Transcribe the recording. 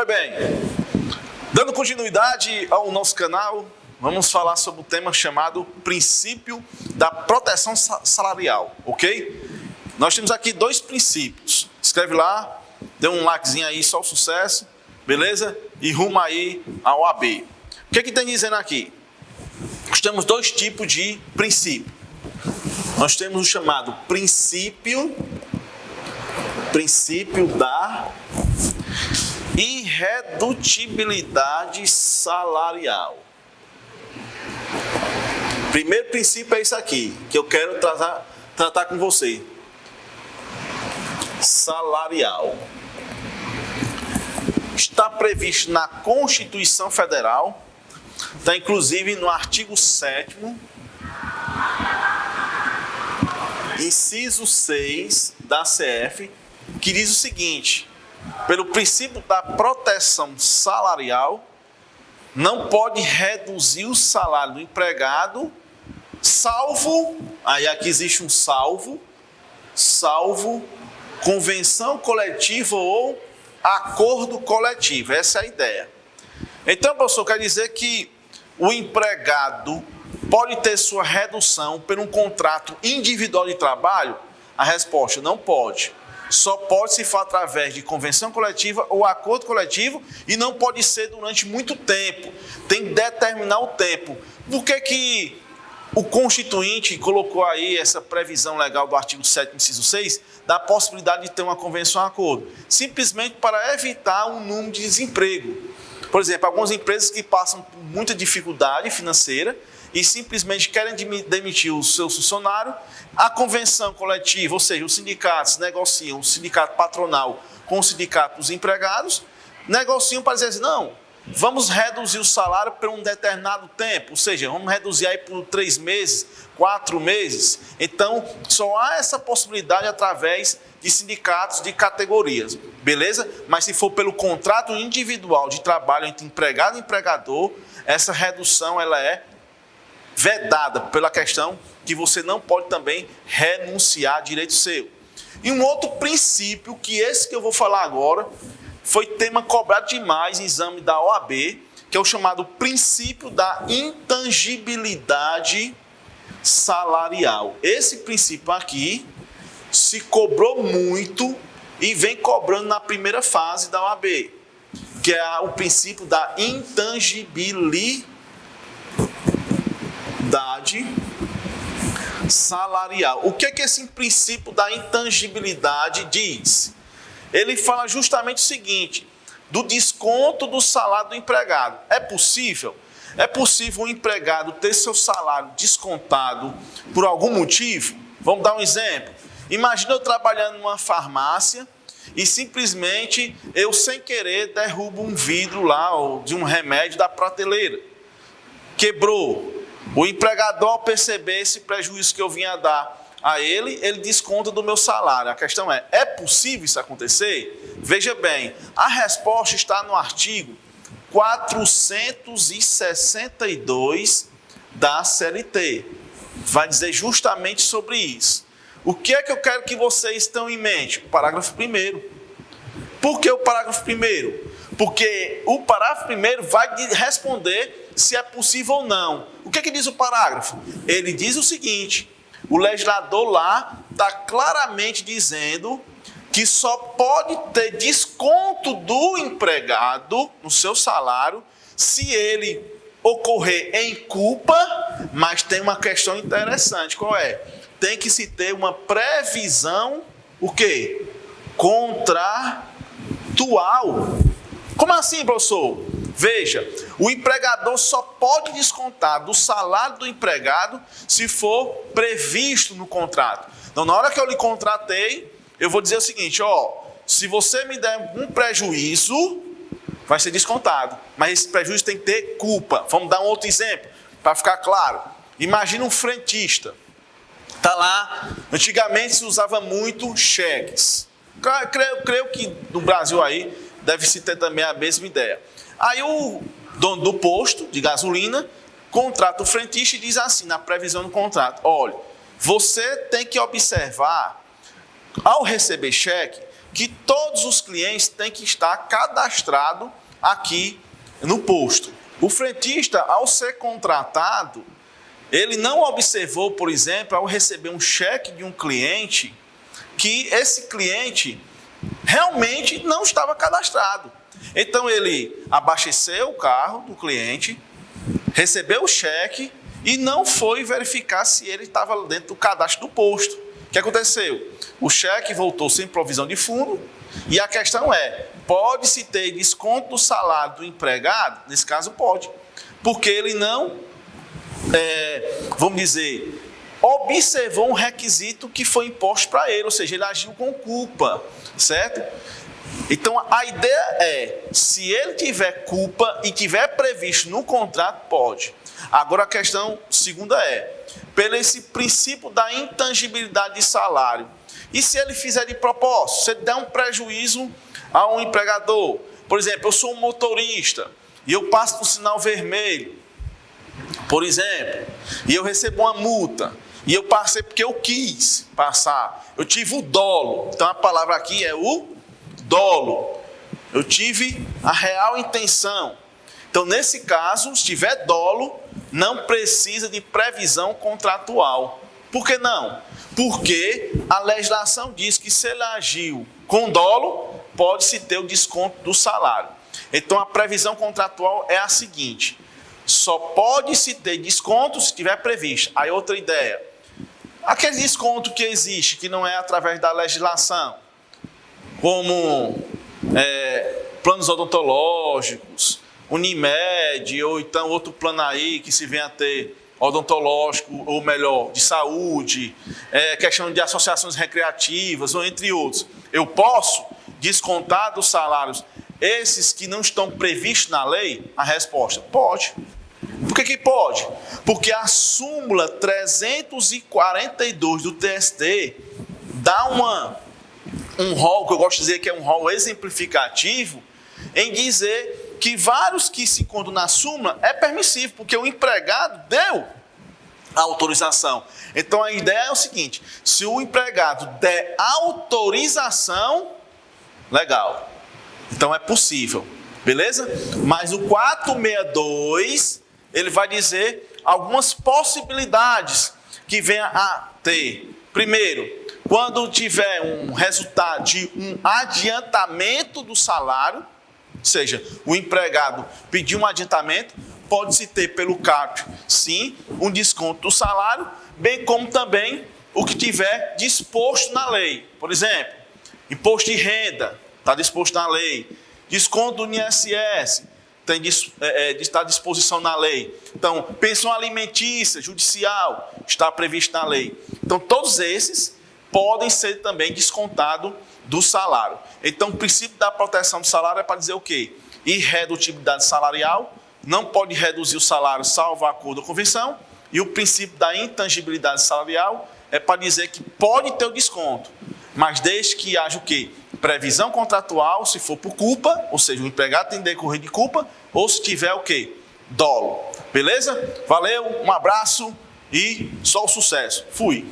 Pois bem, dando continuidade ao nosso canal, vamos falar sobre o tema chamado princípio da proteção salarial, ok? Nós temos aqui dois princípios. Escreve lá, dê um likezinho aí, só o sucesso, beleza? E rumo aí ao AB. O que é que tem dizendo aqui? Nós temos dois tipos de princípio. Nós temos o chamado princípio da irredutibilidade salarial. Primeiro princípio é isso aqui, que eu quero tratar com você. Salarial. Está previsto na Constituição Federal, está inclusive no artigo 7º, inciso 6 da CF, que diz o seguinte: pelo princípio da proteção salarial, não pode reduzir o salário do empregado, salvo, aí aqui existe um salvo convenção coletiva ou acordo coletivo. Essa é a ideia. Então, professor, quer dizer que o empregado pode ter sua redução por um contrato individual de trabalho? A resposta: não pode. Só pode se for através de convenção coletiva ou acordo coletivo, e não pode ser durante muito tempo. Tem que determinar o tempo. Por que o Constituinte colocou aí essa previsão legal do artigo 7º, inciso 6, da possibilidade de ter uma convenção acordo? Simplesmente para evitar um número de desemprego. Por exemplo, algumas empresas que passam por muita dificuldade financeira e simplesmente querem demitir o seu funcionário, a convenção coletiva, ou seja, os sindicatos negociam, o sindicato patronal com o sindicato dos empregados, negociam para dizer assim: não, vamos reduzir o salário por um determinado tempo, ou seja, vamos reduzir aí por 3 meses, 4 meses. Então, só há essa possibilidade através de sindicatos de categorias, beleza? Mas se for pelo contrato individual de trabalho entre empregado e empregador, essa redução ela é vedada pela questão que você não pode também renunciar a direito seu. E um outro princípio, que esse que eu vou falar agora, foi tema cobrado demais em exame da OAB, que é o chamado princípio da intangibilidade salarial. Esse princípio aqui se cobrou muito e vem cobrando na primeira fase da OAB, que é o princípio da intangibilidade salarial. O que é que esse princípio da intangibilidade diz? Ele fala justamente o seguinte: do desconto do salário do empregado. É possível? É possível o empregado ter seu salário descontado por algum motivo? Vamos dar um exemplo. Imagina eu trabalhando numa farmácia e simplesmente eu, sem querer, derrubo um vidro lá ou de um remédio da prateleira. Quebrou. O empregador, ao perceber esse prejuízo que eu vinha dar a ele desconta do meu salário. A questão é possível isso acontecer? Veja bem, a resposta está no artigo 462 da CLT. Vai dizer justamente sobre isso. O que é que eu quero que vocês tenham em mente? O parágrafo 1º. Por que o parágrafo 1º? Porque o parágrafo 1º vai responder se é possível ou não. O que é que diz o parágrafo? Ele diz o seguinte: o legislador lá está claramente dizendo que só pode ter desconto do empregado no seu salário se ele ocorrer em culpa, mas tem uma questão interessante. Qual é? Tem que se ter uma previsão, o quê? Contratual. Como assim, professor? Veja, o empregador só pode descontar do salário do empregado se for previsto no contrato. Então, na hora que eu lhe contratei, eu vou dizer o seguinte: se você me der um prejuízo, vai ser descontado. Mas esse prejuízo tem que ter culpa. Vamos dar um outro exemplo, para ficar claro. Imagina um frentista. Está lá, antigamente se usava muito cheques. Creio que no Brasil aí deve-se ter também a mesma ideia. Aí o dono do posto de gasolina contrata o frentista e diz assim, na previsão do contrato: olha, você tem que observar, ao receber cheque, que todos os clientes têm que estar cadastrados aqui no posto. O frentista, ao ser contratado, ele não observou, por exemplo, ao receber um cheque de um cliente, que esse cliente realmente não estava cadastrado. Então ele abasteceu o carro do cliente, recebeu o cheque e não foi verificar se ele estava dentro do cadastro do posto. O que aconteceu? O cheque voltou sem provisão de fundo e a questão é, pode-se ter desconto do salário do empregado? Nesse caso pode, porque ele não, vamos dizer, observou um requisito que foi imposto para ele, ou seja, ele agiu com culpa, certo? Então a ideia é, se ele tiver culpa e tiver previsto no contrato, pode. Agora a questão segunda é, pelo esse princípio da intangibilidade de salário, e se ele fizer de propósito, se ele der um prejuízo a um empregador, por exemplo, eu sou um motorista e eu passo no sinal vermelho, por exemplo, e eu recebo uma multa, e eu passei porque eu quis passar, eu tive o dolo, então a palavra aqui é o dolo, eu tive a real intenção. Então nesse caso, se tiver dolo, não precisa de previsão contratual. Por que não? Porque a legislação diz que se ele agiu com dolo, pode-se ter o desconto do salário. Então a previsão contratual é a seguinte, só pode-se ter desconto se tiver previsto. Aí outra ideia, aquele desconto que existe, que não é através da legislação, como planos odontológicos, Unimed, ou então outro plano aí que se venha a ter odontológico, ou melhor, de saúde, questão de associações recreativas, ou entre outros. Eu posso descontar dos salários esses que não estão previstos na lei? A resposta, pode. Por que pode? Porque a súmula 342 do TST dá um rol, que eu gosto de dizer que é um rol exemplificativo, em dizer que vários que se encontram na súmula é permissivo, porque o empregado deu a autorização. Então a ideia é o seguinte, se o empregado der autorização, legal, então é possível, beleza? Mas o 462, ele vai dizer algumas possibilidades que venha a ter. Primeiro, quando tiver um resultado de um adiantamento do salário, ou seja, o empregado pediu um adiantamento, pode-se ter pelo CARP, sim, um desconto do salário, bem como também o que tiver disposto na lei. Por exemplo, imposto de renda, está disposto na lei. Desconto do INSS, está à disposição na lei. Então, pensão alimentícia, judicial, está previsto na lei. Então, todos esses podem ser também descontados do salário. Então, o princípio da proteção do salário é para dizer o quê? Irredutibilidade salarial, não pode reduzir o salário salvo acordo ou convenção, e o princípio da intangibilidade salarial é para dizer que pode ter o desconto, mas desde que haja o quê? Previsão contratual, se for por culpa, ou seja, o empregado tem decorrer de culpa, ou se tiver o quê? Dolo. Beleza? Valeu, um abraço e só o sucesso. Fui.